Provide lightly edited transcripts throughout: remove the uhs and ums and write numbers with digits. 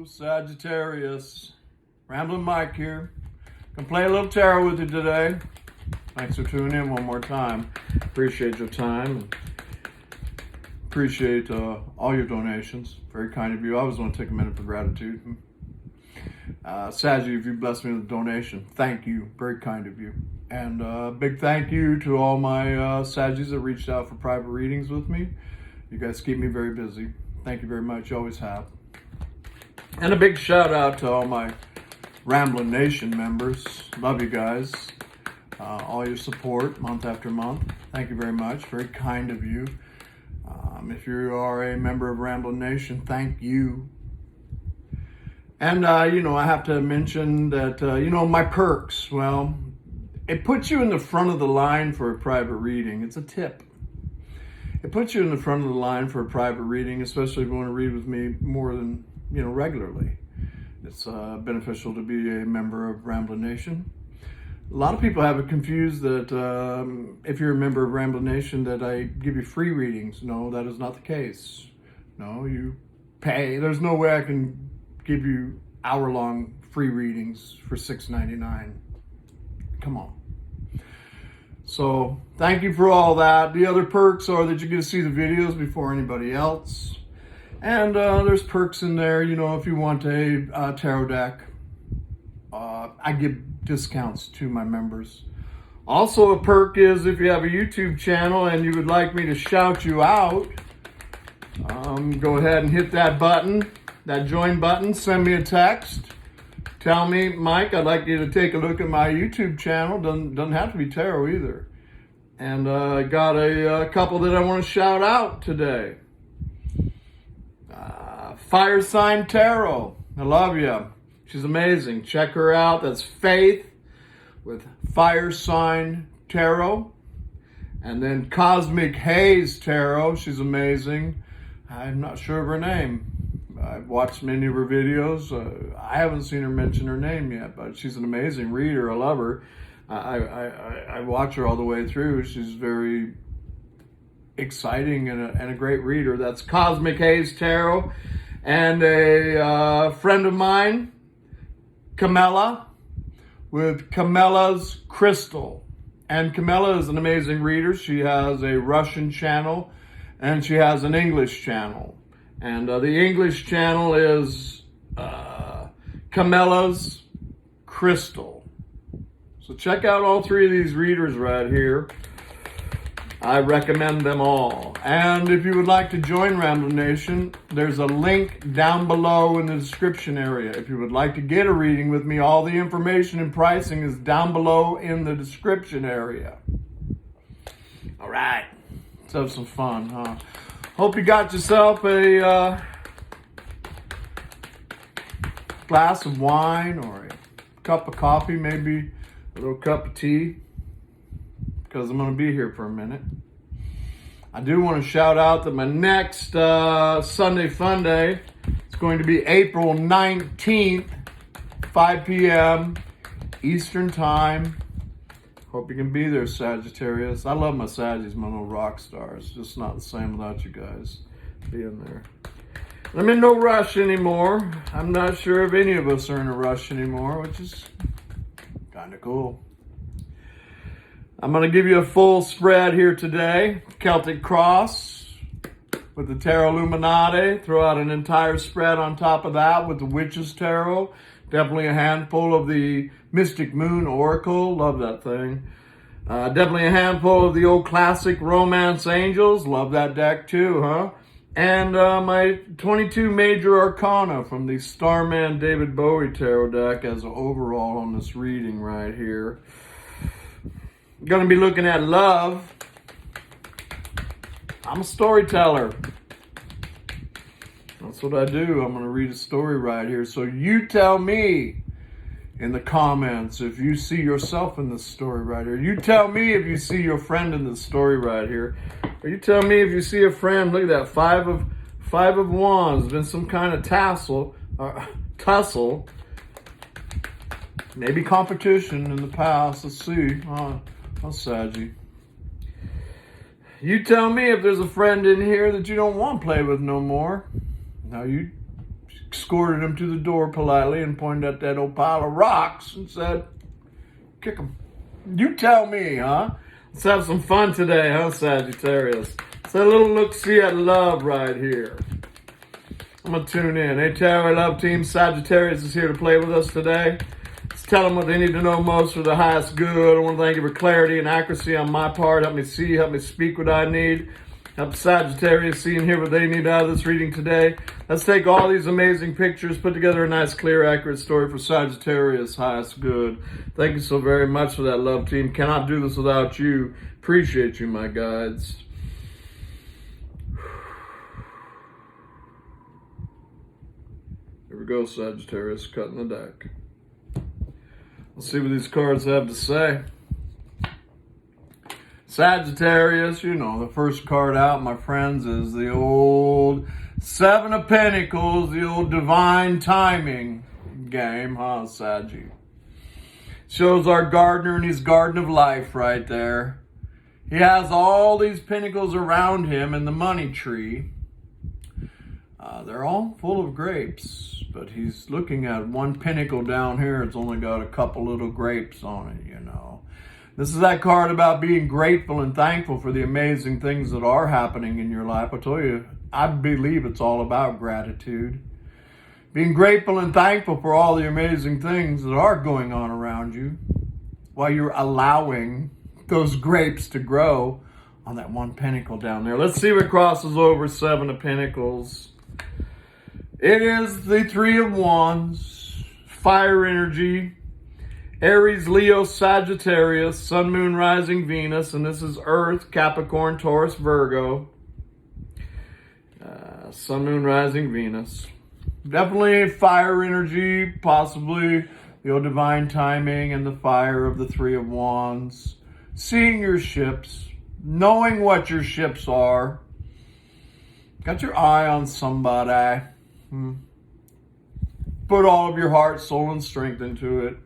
Sagittarius. Ramblin Mike here. Gonna play a little tarot with you today. Thanks for tuning in one more time. Appreciate your time. And appreciate all your donations. Very kind of you. I always want to take a minute for gratitude. Saggy, if you blessed me with a donation, thank you. Very kind of you. And big thank you to all my Saggies that reached out for private readings with me. You guys keep me very busy. Thank you very much. You always have. And a big shout out to all my Ramblin Nation members. Love you guys. All your support month after month. Thank you very much. Very kind of you. If you are a member of Ramblin Nation, thank you. And, I have to mention that, my perks, well, it puts you in the front of the line for a private reading. It's a tip. It puts you in the front of the line for a private reading, especially if you want to read with me more than, regularly. It's beneficial to be a member of Ramblin Nation. A lot of people have it confused that if you're a member of Ramblin Nation that I give you free readings. No, that is not the case. No, you pay. There's no way I can give you hour-long free readings for $6.99. Come on. So thank you for all that. The other perks are that you get to see the videos before anybody else. And there's perks in there, if you want a tarot deck. I give discounts to my members. Also a perk is if you have a YouTube channel and you would like me to shout you out, go ahead and hit that button, that join button, send me a text. Tell me, Mike, I'd like you to take a look at my YouTube channel. Doesn't have to be tarot either. And I got a couple that I want to shout out today. Fire Sign Tarot. I love you. She's amazing. Check her out. That's Faith with Fire Sign Tarot. And then Cosmic Haze Tarot. She's amazing. I'm not sure of her name. I've watched many of her videos. I haven't seen her mention her name yet, but she's an amazing reader. I love her. I watch her all the way through. She's very exciting and a great reader. That's Cosmic Haze Tarot. And a friend of mine, Camilla, with Camilla's Crystal. And Camilla is an amazing reader. She has a Russian channel and she has an English channel. And the English channel is Camilla's Crystal. So check out all three of these readers right here. I recommend them all. And if you would like to join Ramblin Nation, there's a link down below in the description area. If you would like to get a reading with me, all the information and pricing is down below in the description area. All right. Let's have some fun, huh? Hope you got yourself a glass of wine or a cup of coffee, maybe a little cup of tea, because I'm going to be here for a minute. I do want to shout out that my next Sunday Funday is going to be April 19th, 5 p.m. Eastern Time. Hope you can be there, Sagittarius. I love my Saggies, my little rock stars. It's just not the same without you guys being there. I'm in no rush anymore. I'm not sure if any of us are in a rush anymore, which is kind of cool. I'm going to give you a full spread here today. Celtic Cross with the Tarot Illuminati. Throw out an entire spread on top of that with the Witch's Tarot. Definitely a handful of the Mystic Moon Oracle. Love that thing. Definitely a handful of the old classic Romance Angels. Love that deck too, huh? And my 22 major arcana from the Starman David Bowie Tarot deck as an overall on this reading right here. Going to be looking at love. I'm a storyteller. That's what I do. I'm going to read a story right here. So you tell me in the comments if you see yourself in this story right here. You tell me if you see your friend in this story right here. Or you tell me if you see a friend. Look at that. Five of Wands. Been some kind of tussle. Maybe competition in the past. Let's see. How's Saggy? You tell me if there's a friend in here that you don't want to play with no more. Now you escorted him to the door politely and pointed at that old pile of rocks and said, kick him. You tell me, huh? Let's have some fun today, huh, Sagittarius? It's a little look-see at love right here. I'm going to tune in. Hey, Terry Love Team, Sagittarius is here to play with us today. Let's tell them what they need to know most for the highest good. I want to thank you for clarity and accuracy on my part. Help me see, help me speak what I need. Help Sagittarius see and hear what they need out of this reading today. Let's take all these amazing pictures, put together a nice, clear, accurate story for Sagittarius' highest good. Thank you so very much for that, Love Team. Cannot do this without you. Appreciate you, my guides. Here we go, Sagittarius, cutting the deck. Let's see what these cards have to say. Sagittarius, you know, the first card out, my friends, is the old Seven of Pentacles, the old divine timing game, huh, Saggy? Shows our gardener in his garden of life right there. He has all these pentacles around him in the money tree. They're all full of grapes, but he's looking at one pentacle down here. It's only got a couple little grapes on it, you know. This is that card about being grateful and thankful for the amazing things that are happening in your life. I tell you, I believe it's all about gratitude. Being grateful and thankful for all the amazing things that are going on around you while you're allowing those grapes to grow on that one pentacle down there. Let's see what crosses over Seven of Pentacles. It is the Three of Wands, fire energy, Aries, Leo, Sagittarius, Sun, Moon, Rising, Venus, and this is Earth, Capricorn, Taurus, Virgo. Sun, Moon, Rising, Venus. Definitely fire energy, possibly the old divine timing and the fire of the Three of Wands. Seeing your ships, knowing what your ships are. Got your eye on somebody. Put all of your heart, soul, and strength into it.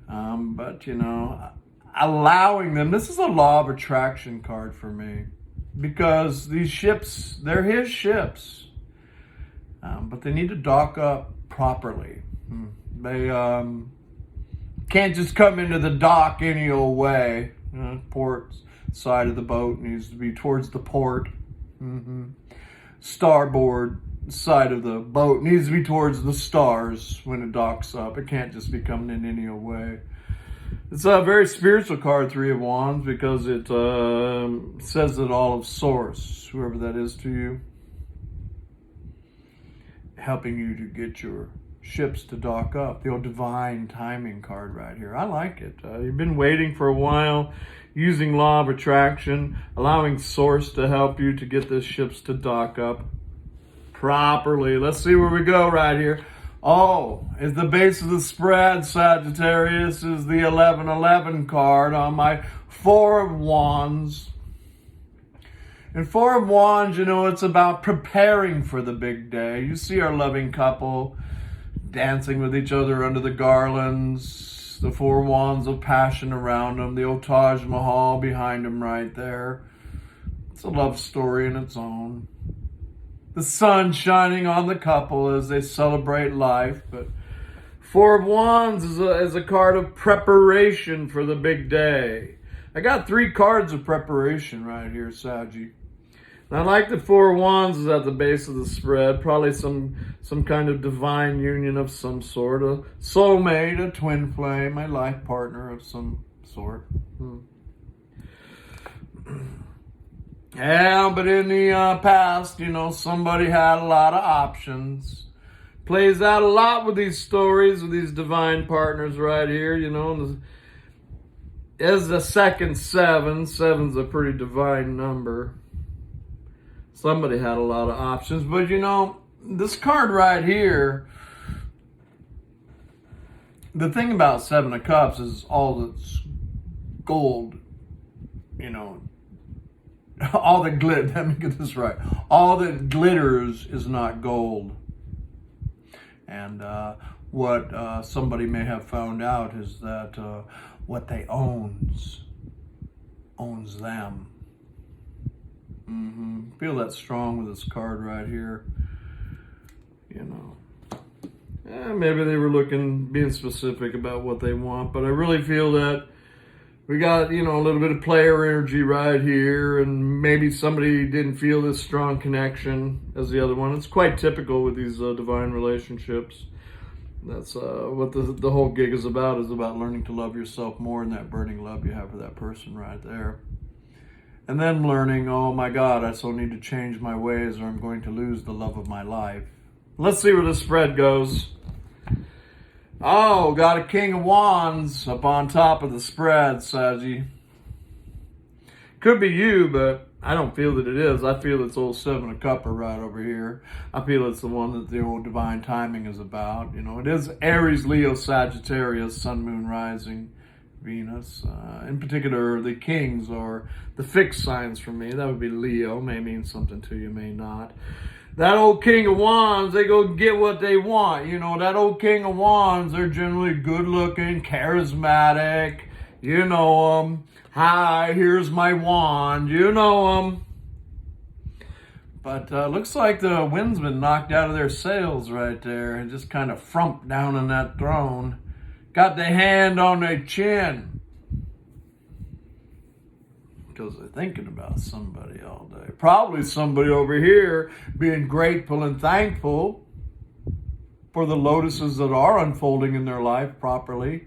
But, you know, allowing them. This is a law of attraction card for me. Because these ships, they're his ships. But they need to dock up properly. They can't just come into the dock any old way. Port side of the boat needs to be towards the port. Starboard side of the boat needs to be towards the stars when it docks up. It can't just be coming in any old way. It's a very spiritual card, Three of Wands, because it says it all of Source, whoever that is to you, helping you to get your ships to dock up. The old divine timing card right here. I like it. You've been waiting for a while, using law of attraction, allowing Source to help you to get the ships to dock up properly. Let's see where we go right here. Oh, is the base of the spread, Sagittarius, is the 1111 card on my Four of Wands. And Four of Wands, you know, it's about preparing for the big day. You see our loving couple dancing with each other under the garlands, the Four Wands of passion around them, the old Taj Mahal behind them right there. It's a love story in its own. The sun shining on the couple as they celebrate life. But Four of Wands is a card of preparation for the big day. I got 3 cards of preparation right here, Saggy. And I like the Four of Wands is at the base of the spread. Probably some kind of divine union of some sort. A soulmate, a twin flame, a life partner of some sort. Yeah, but in the past, you know, somebody had a lot of options. Plays out a lot with these stories, with these divine partners right here, you know. As the second 7, 7's a pretty divine number. Somebody had a lot of options, but you know, this card right here, the thing about Seven of Cups is all that's gold, you know. All that glitters, let me get this right. All that glitters is not gold. And what somebody may have found out is that what they owns them. Feel that strong with this card right here. you know. Maybe they were being specific about what they want, but I really feel that we got, you know, a little bit of player energy right here, and maybe somebody didn't feel this strong connection as the other one. It's quite typical with these divine relationships. That's what the whole gig is about learning to love yourself more and that burning love you have for that person right there. And then learning, oh my God, I so need to change my ways or I'm going to lose the love of my life. Let's see where the spread goes. Oh, got a King of Wands up on top of the spread, Saggy. Could be you, but I don't feel that it is. I feel it's old Seven of Cupper right over here. I feel it's the one that the old divine timing is about. You know, it is Aries, Leo, Sagittarius, Sun, Moon, Rising, Venus. In particular, the kings or the fixed signs for me. That would be Leo. May mean something to you, may not. That old King of Wands, they go get what they want. You know, that old King of Wands, they're generally good looking, charismatic. You know them. Hi, here's my wand. You know them. But looks like the wind's been knocked out of their sails right there and just kind of frumped down on that throne. Got the hand on their chin. Because they're thinking about somebody all day. Probably somebody over here being grateful and thankful for the lotuses that are unfolding in their life properly.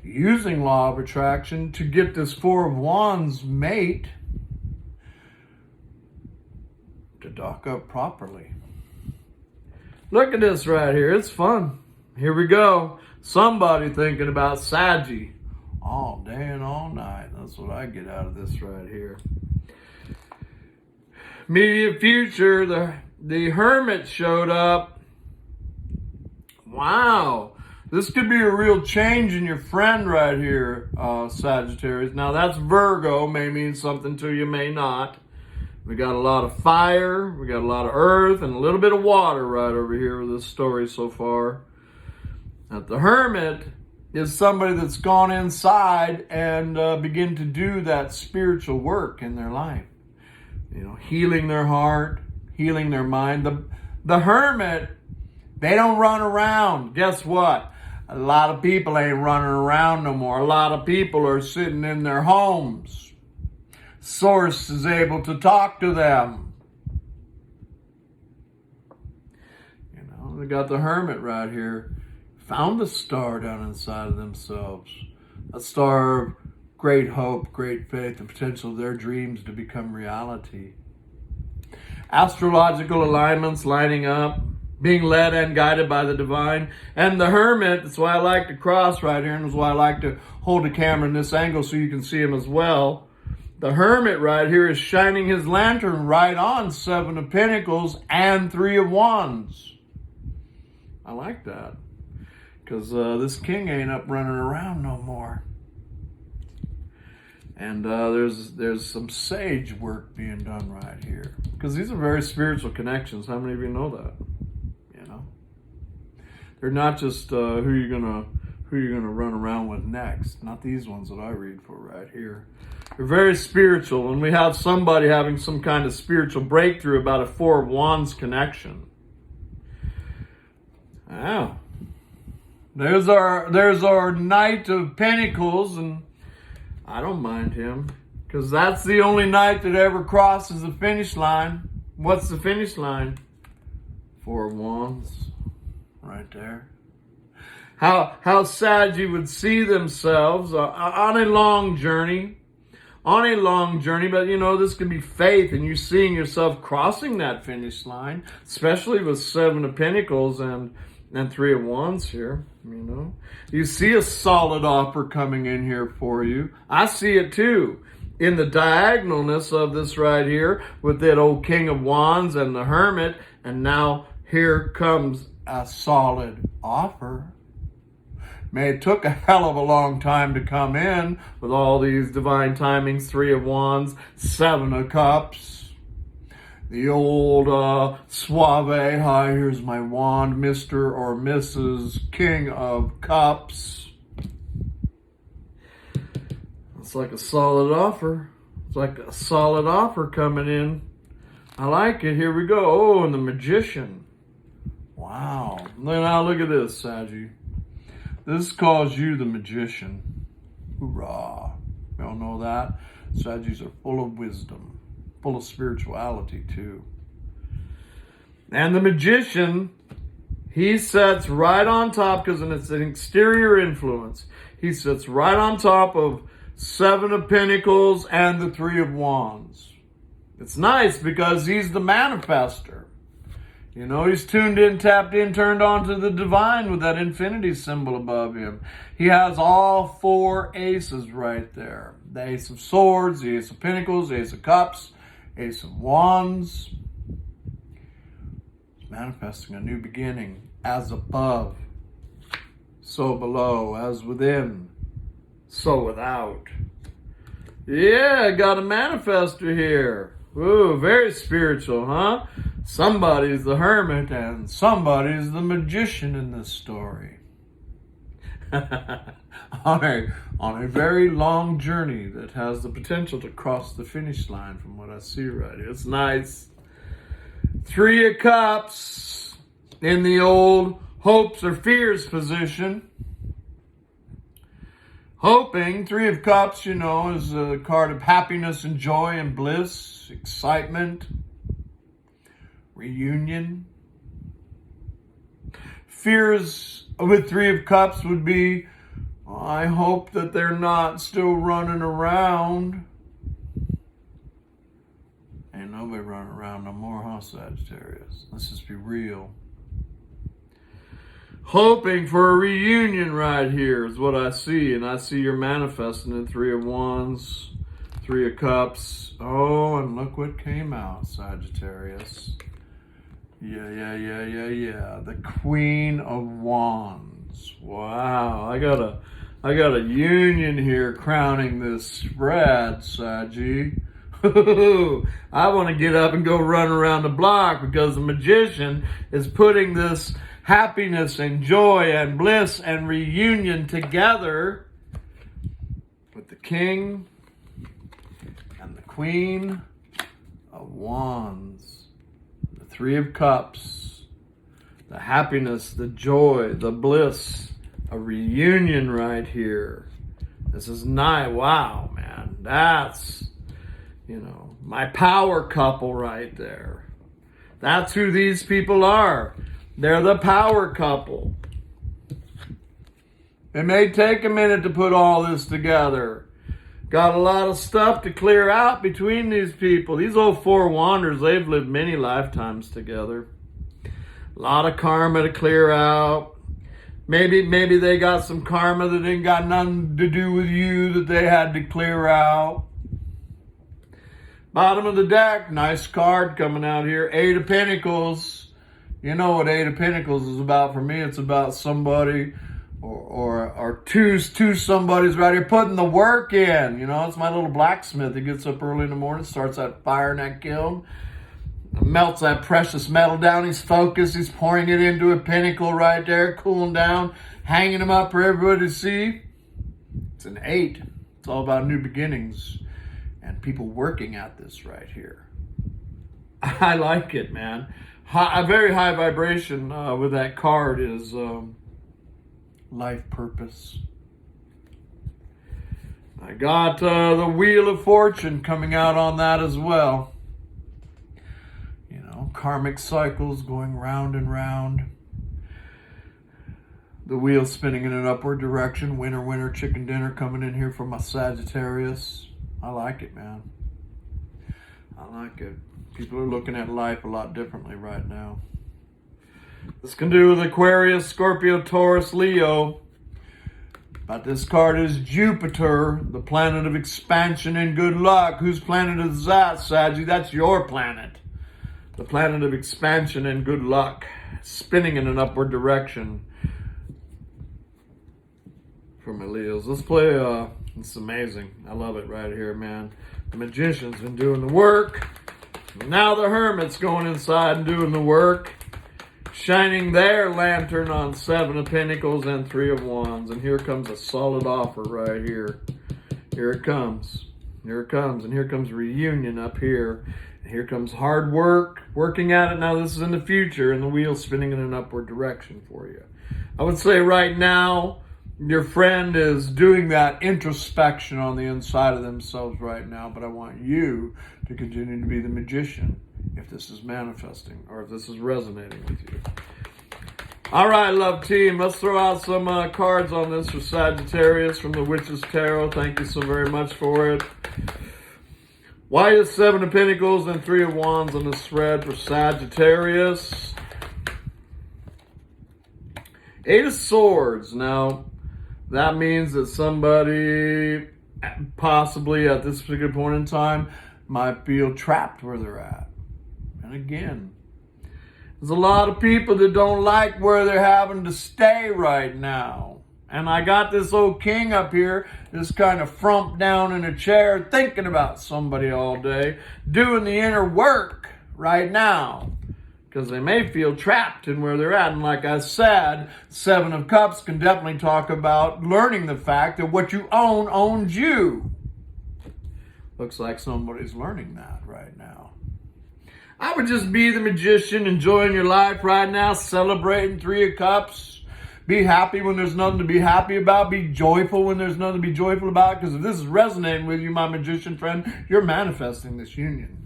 Using law of attraction to get this Four of Wands mate to dock up properly. Look at this right here. It's fun. Here we go. Somebody thinking about Saggy all day and all night. That's what I get out of this right here. Immediate future, the Hermit showed up. Wow. This could be a real change in your friend right here, Sagittarius. Now that's Virgo. May mean something to you, may not. We got a lot of fire, we got a lot of earth, and a little bit of water right over here with this story so far. Now the Hermit is somebody that's gone inside and begin to do that spiritual work in their life. You know, healing their heart, healing their mind. The Hermit, they don't run around. Guess what? A lot of people ain't running around no more. A lot of people are sitting in their homes. Source is able to talk to them. You know, they got the Hermit right here. Found a star down inside of themselves. A star of great hope, great faith, the potential of their dreams to become reality. Astrological alignments lining up, being led and guided by the divine. And the Hermit, that's why I like to cross right here, and that's why I like to hold the camera in this angle so you can see him as well. The Hermit right here is shining his lantern right on Seven of Pentacles and Three of Wands. I like that. Because this king ain't up running around no more. And there's some sage work being done right here. Because these are very spiritual connections. How many of you know that? You know? They're not just who you're gonna run around with next. Not these ones that I read for right here. They're very spiritual. And we have somebody having some kind of spiritual breakthrough about a Four of Wands connection. Wow. There's our Knight of Pentacles, and I don't mind him because that's the only knight that ever crosses the finish line. What's the finish line? Four of Wands, right there. How sad you would see themselves on a long journey, but you know, this could be faith and you seeing yourself crossing that finish line, especially with Seven of Pentacles and Three of Wands here, you know. You see a solid offer coming in here for you. I see it too. In the diagonalness of this right here with that old King of Wands and the Hermit. And now here comes a solid offer. May it took a hell of a long time to come in with all these divine timings. Three of Wands, Seven of Cups. The old suave, hi, here's my wand, Mr. or Mrs. King of Cups. It's like a solid offer. It's like a solid offer coming in. I like it. Here we go. Oh, and the Magician. Wow. Now look at this, Saggy. This calls you the magician. Hoorah. You all know that? Sagittarius are full of wisdom, full of spirituality too. And the magician, he sits right on top, because it's an exterior influence. He sits right on top of 7 of Pentacles and the 3 of Wands. It's nice because he's the manifester. You know, he's tuned in, tapped in, turned on to the divine with that infinity symbol above him. He has all 4 aces right there. The Ace of Swords, the Ace of Pentacles, the Ace of Cups, Ace of Wands. He's manifesting a new beginning. As above, so below. As within, so without. Yeah, got a manifester here. Ooh, very spiritual, huh? Somebody's the hermit and somebody's the magician in this story. on a very long journey that has the potential to cross the finish line from what I see right here. It's nice. 3 of Cups in the old hopes or fears position. Hoping, 3 of Cups, you know, is a card of happiness and joy and bliss, excitement, reunion. Fears with 3 of Cups would be, I hope that they're not still running around. Ain't nobody running around no more, huh, Sagittarius? Let's just be real. Hoping for a reunion right here is what I see. And I see you're manifesting in 3 of Wands, 3 of Cups. Oh, and look what came out, Sagittarius. Yeah. The Queen of Wands. Wow, I got a union here crowning this spread, Saggy. I want to get up and go run around the block because the magician is putting this happiness and joy and bliss and reunion together with the King and the Queen of Wands, the 3 of Cups, the happiness, the joy, the bliss, a reunion right here. This is nice. Wow, man. That's, you know, my power couple right there. That's who these people are. They're the power couple. It may take a minute to put all this together. Got a lot of stuff to clear out between these people. These old 4 Wanders, they've lived many lifetimes together. A lot of karma to clear out. Maybe they got some karma that ain't got nothing to do with you that they had to clear out. Bottom of the deck, nice card coming out here. 8 of Pentacles. You know what 8 of Pentacles is about for me. It's about somebody or two somebodies right here putting the work in. You know, it's my little blacksmith. He gets up early in the morning, starts that fire in that kiln, melts that precious metal down. He's focused. He's pouring it into a pentacle right there, cooling down, hanging them up for everybody to see. It's an 8. It's all about new beginnings and people working at this right here. I like it, man. A very high vibration with that card is life purpose. I got the Wheel of Fortune coming out on that as well. You know, karmic cycles going round and round. The wheel spinning in an upward direction. Winner, winner, chicken dinner coming in here for my Sagittarius. I like it, man. I like it. People are looking at life a lot differently right now. This can do with Aquarius, Scorpio, Taurus, Leo. But this card is Jupiter, the planet of expansion and good luck. Whose planet is that, Saggy? That's your planet. The planet of expansion and good luck. Spinning in an upward direction. For my Leos. Let's play, it's amazing. I love it right here, man. The Magician's been doing the work. Now the Hermit's going inside and doing the work, shining their lantern on 7 of Pentacles and 3 of Wands. And here comes a solid offer right here. Here it comes. Here it comes. And here comes reunion up here. Here comes hard work, working at it. Now this is in the future, and the wheel's spinning in an upward direction for you. I would say right now, your friend is doing that introspection on the inside of themselves right now, but I want you to continue to be the magician if this is manifesting or if this is resonating with you. All right, love team, let's throw out some cards on this for Sagittarius from the Witch's Tarot. Thank you so very much for it. Why is 7 of Pentacles and 3 of Wands on the spread for Sagittarius? 8 of Swords. Now, that means that somebody possibly at this particular point in time might feel trapped where they're at. And again, there's a lot of people that don't like where they're having to stay right now. And I got this old king up here, just kind of frumped down in a chair, thinking about somebody all day, doing the inner work right now. Because they may feel trapped in where they're at. And like I said, 7 of Cups can definitely talk about learning the fact that what you own owns you. Looks like somebody's learning that right now. I would just be the magician, enjoying your life right now, celebrating 3 of Cups. Be happy when there's nothing to be happy about. Be joyful when there's nothing to be joyful about. Because if this is resonating with you, my magician friend, you're manifesting this union.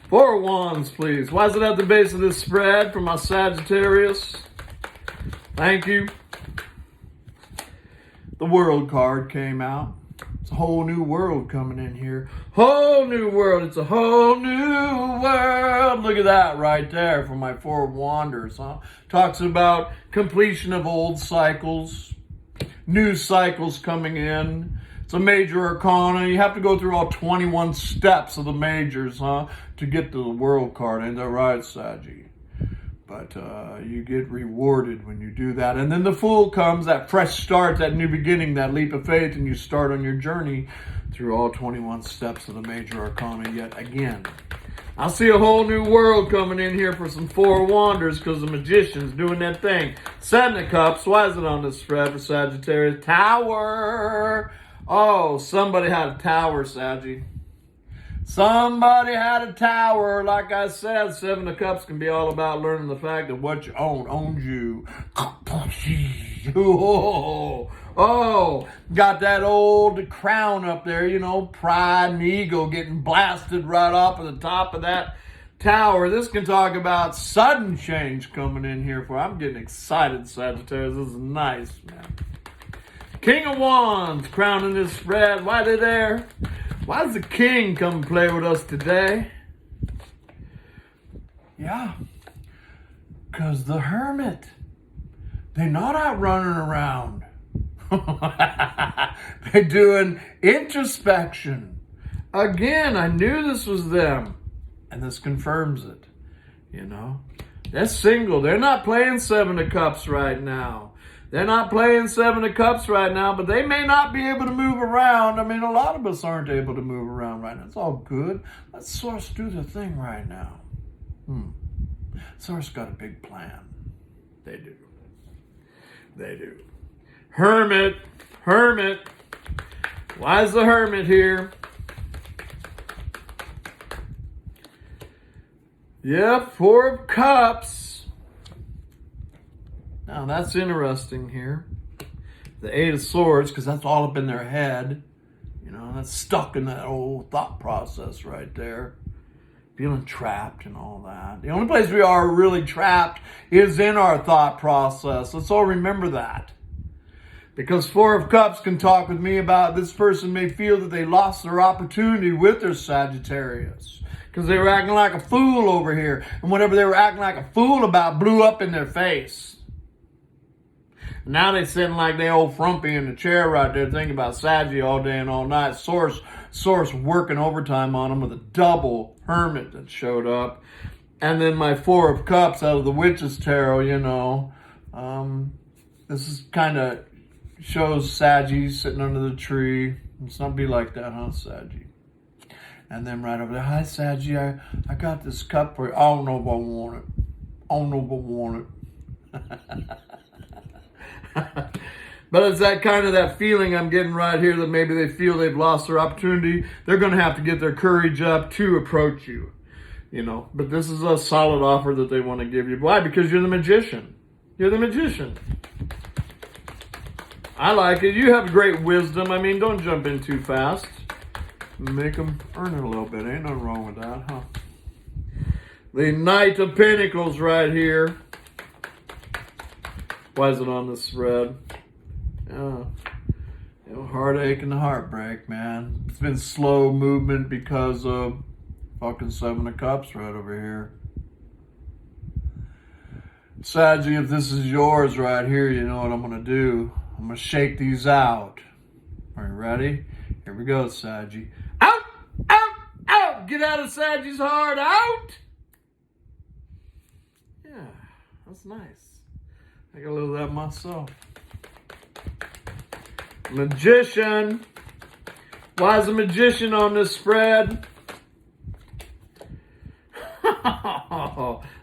4 of Wands, please. Why is it at the base of this spread for my Sagittarius? Thank you. The World card came out. It's a whole new world coming in here. Whole new world. It's a whole new world. Look at that right there for my 4 of Wanders, huh? Talks about completion of old cycles, new cycles coming in. It's a major arcana. You have to go through all 21 steps of the majors, huh, to get to the World card. Ain't that right, Saggy? But you get rewarded when you do that. And then the Fool comes, that fresh start, that new beginning, that leap of faith, and you start on your journey through all 21 steps of the major arcana yet again. I see a whole new world coming in here for some 4 of Wanders because the magician's doing that thing. 7 of Cups. Why is it on this spread for Sagittarius? Tower. Oh, somebody had a tower, Saggy. Somebody had a tower. Like I said, 7 of Cups can be all about learning the fact that what you own owns you. Oh, got that old crown up there, you know, pride and ego getting blasted right off of the top of that tower. This can talk about sudden change coming in here. I'm getting excited, Sagittarius. This is nice, man. King of Wands crowning this spread. Why they there? Why does the king come play with us today? Yeah, because the hermit, they're not out running around. They're doing introspection. Again, I knew this was them. And this confirms it. You know, they're single. They're not playing 7 of Cups right now. They're not playing 7 of Cups right now, but they may not be able to move around. I mean, a lot of us aren't able to move around right now. It's all good. Let Source do the thing right now. Source got a big plan. They do. They do. Hermit. Hermit. Why is the Hermit here? Yep, 4 of Cups. Now, that's interesting here. The 8 of Swords, because that's all up in their head. You know, that's stuck in that old thought process right there. Feeling trapped and all that. The only place we are really trapped is in our thought process. Let's all remember that. Because 4 of Cups can talk with me about this person may feel that they lost their opportunity with their Sagittarius. Because they were acting like a fool over here. And whatever they were acting like a fool about blew up in their face. Now they sitting like they old frumpy in the chair right there thinking about Saggy all day and all night. Source working overtime on them with a double Hermit that showed up. And then my 4 of Cups out of the Witch's Tarot, you know. This is kind of shows Saggy sitting under the tree. It's not be like that, huh, Saggy? And then right over there, hi, Saggy, I got this cup for you. I don't know if I want it. I don't know if I want it. But it's that kind of that feeling I'm getting right here that maybe they feel they've lost their opportunity. They're going to have to get their courage up to approach you, you know. But this is a solid offer that they want to give you. Why? Because you're the magician. You're the magician. I like it. You have great wisdom. I mean, don't jump in too fast. Make them earn it a little bit. Ain't nothing wrong with that, huh? The Knight of Pentacles right here. Why is it on this thread? Yeah. You know, heartache and heartbreak, man. It's been slow movement because of fucking Seven of Cups right over here. Saggy, if this is yours right here, you know what I'm going to do. I'm going to shake these out. Are you ready? Here we go, Saggy. Out! Out! Out! Get out of Saggy's heart! Out! Yeah, that's nice. I got a little of that myself. Magician. Why is a magician on this spread?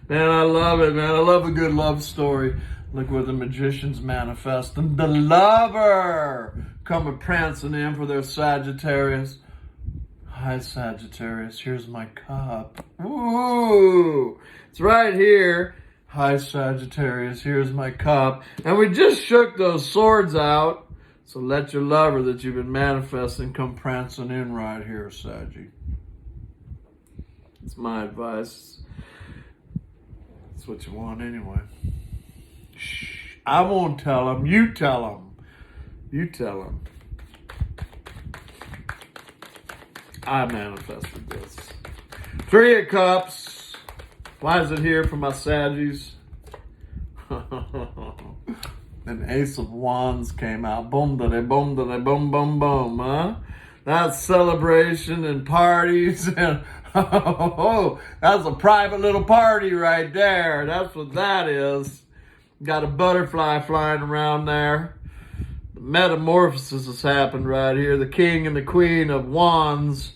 Man, I love it, man. I love a good love story. Look where the magicians manifest. And the lover coming prancing in for their Sagittarius. Hi, Sagittarius. Here's my cup. Ooh, it's right here. Hi, Sagittarius. Here's my cup. And we just shook those swords out. So let your lover that you've been manifesting come prancing in right here, Saggy. It's my advice. That's what you want anyway. Shh. I won't tell him. You tell him. You tell him. I manifested this. Three of Cups. Why is it here for my Saggies? An Ace of Wands came out. Boom, da boom, da boom, boom, boom, huh? That's celebration and parties. And that's a private little party right there. That's what that is. Got a butterfly flying around there. The metamorphosis has happened right here. The King and the Queen of Wands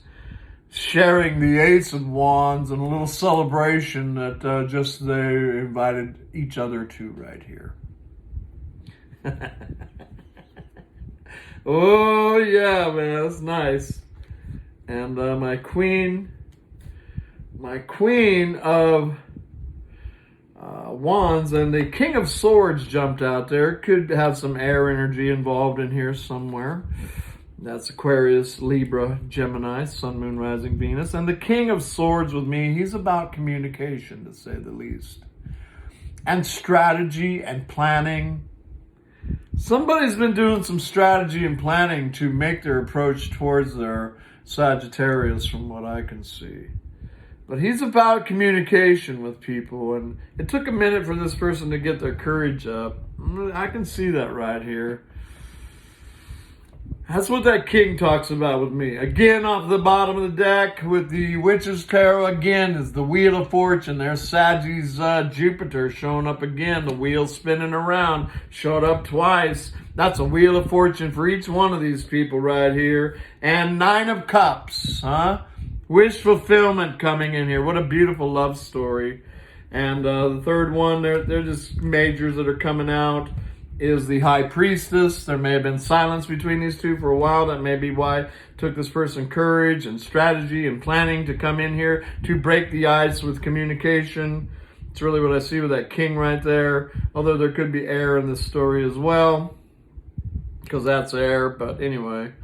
sharing the Ace of Wands and a little celebration that just they invited each other to right here. Oh yeah, man, that's nice. And my queen of Wands and the King of Swords jumped out there. Could have some air energy involved in here somewhere. That's Aquarius, Libra, Gemini, Sun, Moon, Rising, Venus. And the King of Swords with me, he's about communication, to say the least. And strategy and planning. Somebody's been doing some strategy and planning to make their approach towards their Sagittarius from what I can see. But he's about communication with people, and it took a minute for this person to get their courage up. I can see that right here. That's what that King talks about with me. Again, off the bottom of the deck with the Witch's Tarot, again, is the Wheel of Fortune. There's Saggy's Jupiter showing up again. The wheel spinning around, showed up twice. That's a Wheel of Fortune for each one of these people right here. And Nine of Cups, huh? Wish fulfillment coming in here. What a beautiful love story. And the third one, they're just majors that are coming out, is the High Priestess. There may have been silence between these two for a while. That may be why it took this person courage and strategy and planning to come in here to break the ice with communication. It's really what I see with that King right there. Although there could be air in this story as well, because that's air. But anyway,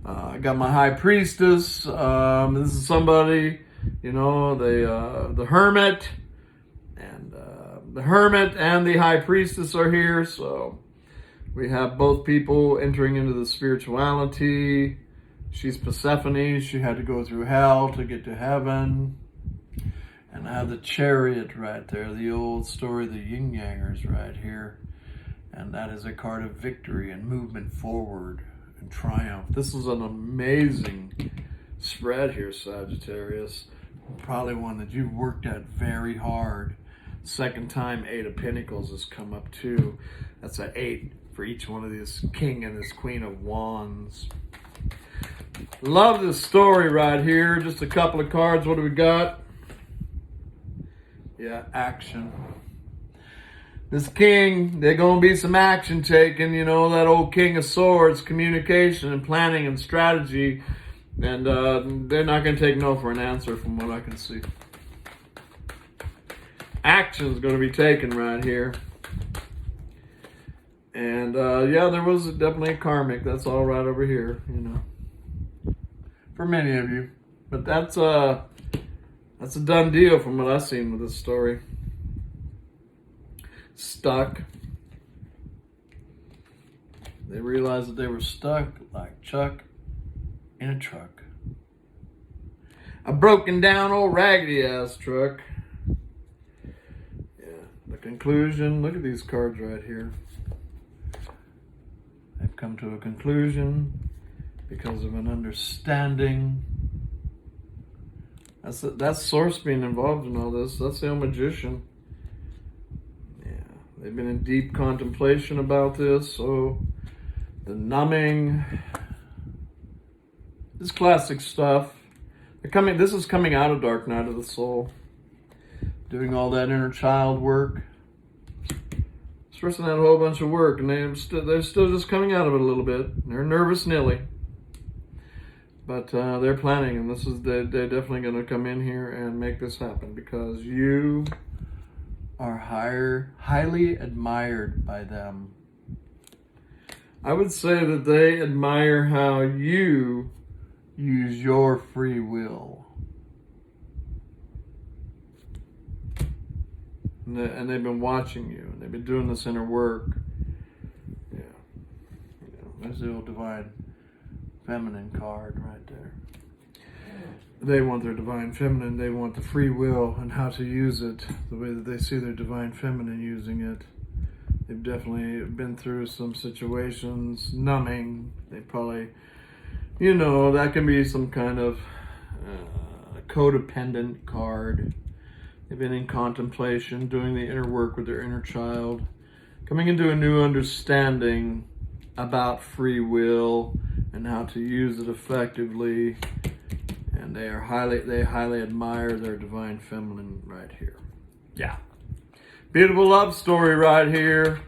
I got my High Priestess. This is somebody, you know, the Hermit. And the Hermit and the High Priestess are here, so we have both people entering into the spirituality. She's Persephone. She had to go through hell to get to heaven. And I have the Chariot right there, the old story, the yin-yangers right here. And that is a card of victory and movement forward and triumph. This is an amazing spread here, Sagittarius. Probably one that you've worked at very hard. Second time Eight of Pentacles has come up too. That's an 8 for each one of these King and this Queen of Wands. Love this story right here. Just a couple of cards. What do we got? Yeah, action. this king, there's going to be some action taken. You know, that old King of Swords, communication and planning and strategy. And they're not going to take no for an answer from what I can see. Action's going to be taken right here. And yeah, there was definitely a karmic. That's all right over here, you know. For many of you. But that's a done deal from what I've seen with this story. Stuck. They realized that they were stuck like Chuck in a truck. A broken down old raggedy ass truck. Yeah. The conclusion. Look at these cards right here. They've come to a conclusion because of an understanding. That's Source being involved in all this. That's the old magician. Yeah, they've been in deep contemplation about this. So the numbing, this classic stuff. This is coming out of Dark Night of the Soul. Doing all that inner child work. This person had a whole bunch of work, and they're still just coming out of it a little bit. They're nervous Nilly. But they're planning, and they're definitely going to come in here and make this happen because you are highly admired by them. I would say that they admire how you use your free will. And they've been watching you, and they've been doing this inner work. Yeah. There's the old divine feminine card right there. They want their divine feminine. They want the free will and how to use it the way that they see their divine feminine using it. They've definitely been through some situations, numbing. They probably, that can be some kind of codependent card. They've been in contemplation, doing the inner work with their inner child, coming into a new understanding about free will and how to use it effectively. And they highly admire their divine feminine right here. Yeah. Beautiful love story right here.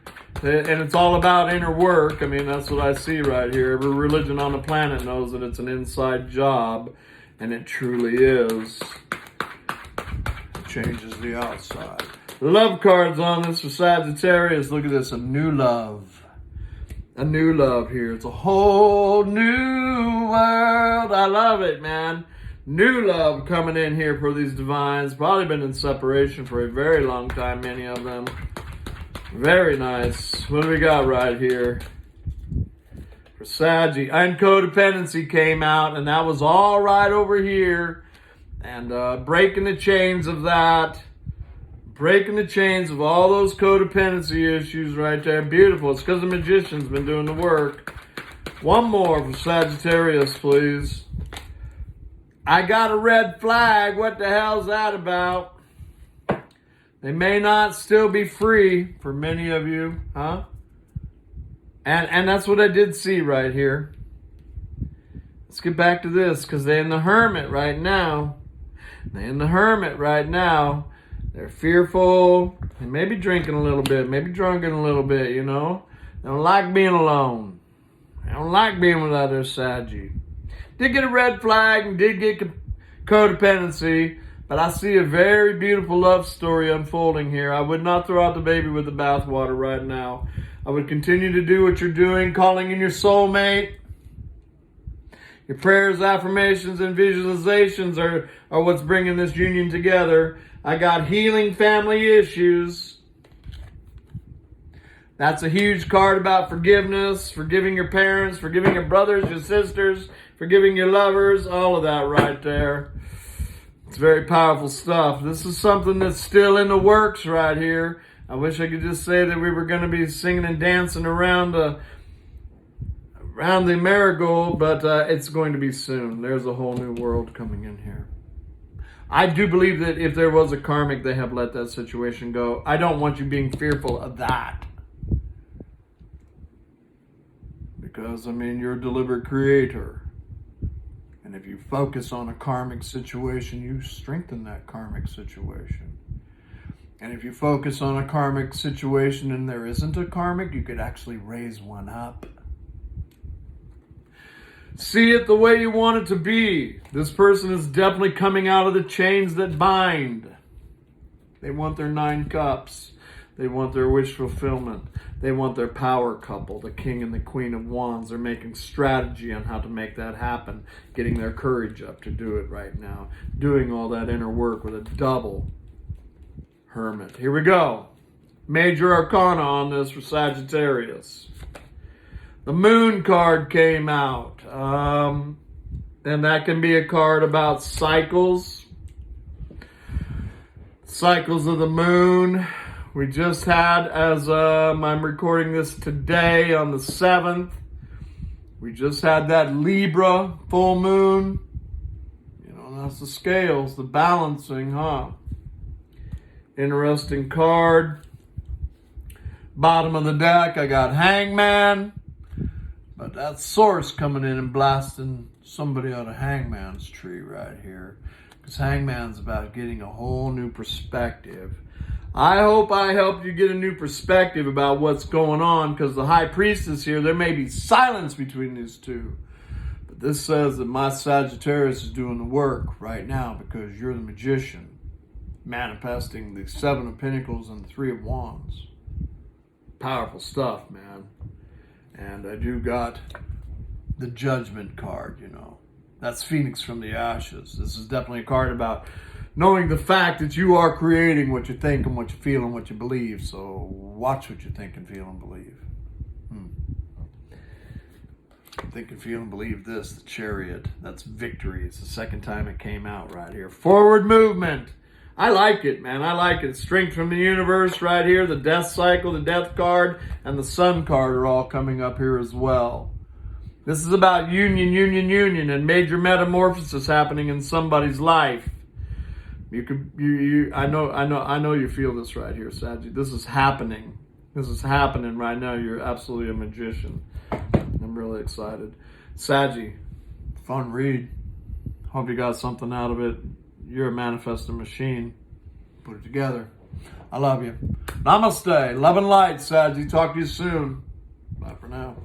And it's all about inner work. I mean, that's what I see right here. Every religion on the planet knows that it's an inside job. And it truly is. It changes the outside. Love cards on this for Sagittarius. Look at this. A new love. A new love here. It's a whole new world. I love it, man. New love coming in here for these divines. Probably been in separation for a very long time, many of them. Very nice. What do we got right here? For Saggy. And codependency came out, and that was all right over here. And breaking the chains of that. Breaking the chains of all those codependency issues right there. Beautiful. It's because the magician's been doing the work. One more for Sagittarius, please. I got a red flag. What the hell's that about? They may not still be free for many of you, huh? And that's what I did see right here. Let's get back to this, because they're in the Hermit right now. They're in the Hermit right now. They're fearful. They may be drinking a little bit, maybe drunken a little bit, They don't like being alone. They don't like being without their Saggy. Did get a red flag and did get codependency, but I see a very beautiful love story unfolding here. I would not throw out the baby with the bathwater right now. I would continue to do what you're doing, calling in your soulmate. Your prayers, affirmations, and visualizations are what's bringing this union together. I got healing family issues. That's a huge card about forgiveness, forgiving your parents, forgiving your brothers, your sisters, forgiving your lovers, all of that right there. It's very powerful stuff. This is something that's still in the works right here. I wish I could just say that we were going to be singing and dancing around the marigold, but it's going to be soon. There's a whole new world coming in here. I do believe that if there was a karmic, they have let that situation go. I don't want you being fearful of that. Because, you're a deliberate creator. And if you focus on a karmic situation, you strengthen that karmic situation. And if you focus on a karmic situation and there isn't a karmic, you could actually raise one up. See it the way you want it to be. This person is definitely coming out of the chains that bind. They want their 9 cups. They want their wish fulfillment. They want their power couple, the King and the Queen of Wands. They're making strategy on how to make that happen, getting their courage up to do it right now, doing all that inner work with a double Hermit. Here we go. Major Arcana on this for Sagittarius. The Moon card came out. And that can be a card about cycles. Cycles of the moon. We just had, as I'm recording this today on the 7th, we just had that Libra full moon. You know, that's the scales, the balancing, huh? Interesting card. Bottom of the deck, I got Hangman. But that Source coming in and blasting somebody out of Hangman's tree right here. Because Hangman's about getting a whole new perspective. I hope I helped you get a new perspective about what's going on, because the High Priestess here, there may be silence between these two. But this says that my Sagittarius is doing the work right now, because you're the Magician, manifesting the 7 of Pentacles and the 3 of Wands. Powerful stuff, man. And I do got the Judgment card, you know. That's Phoenix from the Ashes. This is definitely a card about knowing the fact that you are creating what you think and what you feel and what you believe. So watch what you think and feel and believe. Think and feel and believe this, the Chariot. That's victory. It's the second time it came out right here. Forward movement. I like it, man. I like it. Strength from the universe right here. The Death cycle, the Death card, and the Sun card are all coming up here as well. This is about union, and major metamorphosis happening in somebody's life. I know you feel this right here, Saggy. This is happening. This is happening right now. You're absolutely a magician. I'm really excited. Saggy, fun read. Hope you got something out of it. You're a manifesting machine. Put it together. I love you. Namaste. Love and light, Saggy. Talk to you soon. Bye for now.